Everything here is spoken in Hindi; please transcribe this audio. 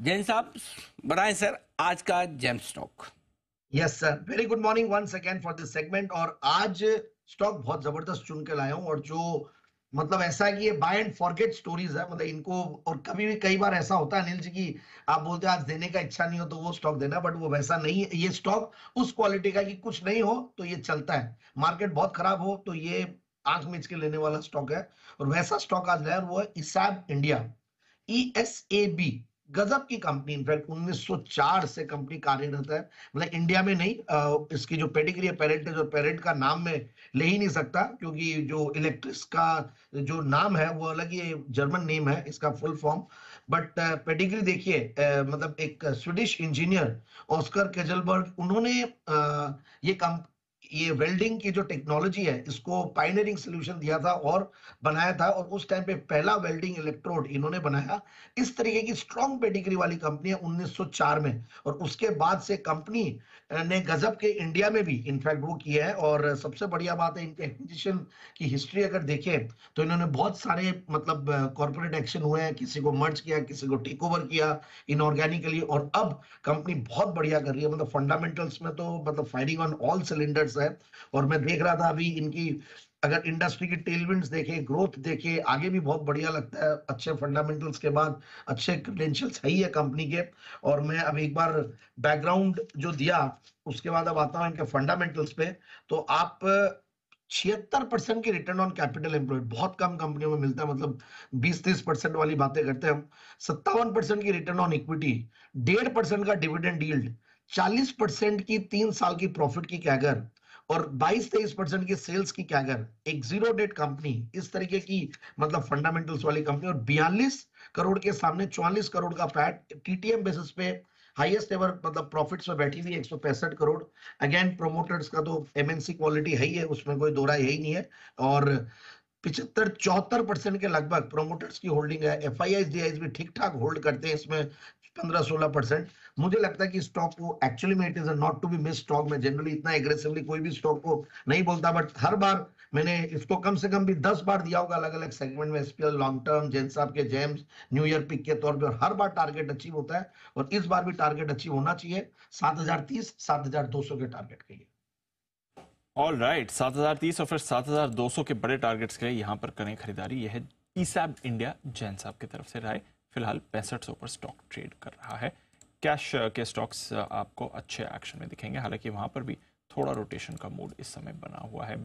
जैन साहब बताएं सर आज का gem stock. Yes sir, very good morning once again for this segment. और आज स्टॉक बहुत जबरदस्त चुन के लाया हूं, और जो मतलब ऐसा है कि ये बाय एंड फॉरगेट स्टोरीज है, मतलब इनको। और कभी भी कई बार ऐसा होता है अनिल जी की आप बोलते हैं आज देने का इच्छा नहीं हो तो वो स्टॉक देना, बट वो वैसा नहीं है। ये स्टॉक उस क्वालिटी का कि कुछ नहीं हो तो ये चलता है, मार्केट बहुत खराब हो तो ये आंख मीच के लेने वाला स्टॉक है। और वैसा स्टॉक आज लाया, वो है इसाब इंडिया, ESAB। गजब की कंपनी, इनफैक्ट 1904 से कंपनी कार्यरत है। मतलब इंडिया में नहीं, इसकी जो पेडिग्री है, पेरेंटेज और पेरेंट का नाम में ले ही नहीं सकता, क्योंकि जो इलेक्ट्रिक्स का जो नाम है वो अलग ही जर्मन नेम है इसका फुल फॉर्म। बट पेडिग्री देखिए, मतलब एक स्वीडिश इंजीनियर ऑस्कर केजलबर्ग, उन्होंने ये वेल्डिंग की जो टेक्नोलॉजी है इसको पायनियरिंग सोल्यूशन दिया था और बनाया था, और उस टाइम पे पहला वेल्डिंग इलेक्ट्रोड इन्होंने बनाया। इस तरीके की स्ट्रॉन्ग पेडिग्री वाली कंपनी है 1904 में। और उसके बाद से कंपनी ने गजब के इंडिया में भी इनफैक्ट वो किया है। और सबसे बढ़िया बात है, इनके एक्विजिशन की हिस्ट्री अगर देखें तो इन्होंने बहुत सारे मतलब कॉर्पोरेट एक्शन हुए हैं, किसी को मर्ज किया, किसी को टेक ओवर किया इनऑर्गेनिकली, और अब कंपनी बहुत बढ़िया कर रही है। मतलब फंडामेंटल्स में तो मतलब फायरिंग ऑन ऑल सिलेंडर्स है। और मैं देख रहा था अभी इनकी, अगर इंडस्ट्री की टेलविंड्स देखे, ग्रोथ देखे, आगे भी बहुत बढ़िया लगता है। अच्छे फंडामेंटल्स के बाद अच्छे क्रेडेंशियल्स है ही है कंपनी के। और मैं अब एक बार बैकग्राउंड जो दिया, उसके बाद अब आता हूं इनके फंडामेंटल्स पे। तो आप 76% की रिटर्न ऑन कैपिटल एम्प्लॉयड बहुत कम कंपनियों में मिलता है। मतलब 20-30% वाली बातें करते हैं हम। 57% की रिटर्न ऑन इक्विटी, 1.5% का डिविडेंड यील्ड, 40% की 3 साल की प्रॉफिट की कैगर, और 22-23% की सेल्स की कैगर। एक जीरो डेट कंपनी, इस तरीके की मतलब फंडामेंटल्स वाली कंपनी। और 42 करोड़ के सामने 44 करोड़ का पैट, TTM बेसिस पे हाईएस्ट एवर मतलब प्रॉफिट्स में बैठी हुई 165 करोड़। अगेन प्रोमोटर्स का तो MNC क्वालिटी है ही है, उसमें कोई दो राय है ही नहीं है। और 75-74% के लगभग प्रोमोटर्स की होल्डिंग है। FIIs DIs भी ठीक ठाक होल्ड करते हैं इसमें, 15-16%। मुझे लगता है कि स्टॉक को एक्चुअली में it is not to be miss stock. में जनरली इतना एग्रेसिवली कोई भी स्टॉक को नहीं बोलता, बट हर बार मैंने इसको कम से कम भी 10 बार दिया होगा अलग अलग सेगमेंट में, SPL लॉन्ग टर्म, जैन साहब के जेम्स, न्यू ईयर पिक के तौर पे, और हर बार टारगेट अचीव होता है। और इस बार भी टारगेट अचीव होना चाहिए, 7030 7200 के टारगेट के लिए। ऑल राइट, 7030 और फिर 7200 के बड़े टारगेट्स के लिए यहाँ पर करें खरीदारी। यह है ईसैब इंडिया, जैन साहब की तरफ से राय। फिलहाल 6500 पर स्टॉक ट्रेड कर रहा है। कैश के स्टॉक्स आपको अच्छे एक्शन में दिखेंगे, हालांकि वहां पर भी थोड़ा रोटेशन का मूड इस समय बना हुआ है।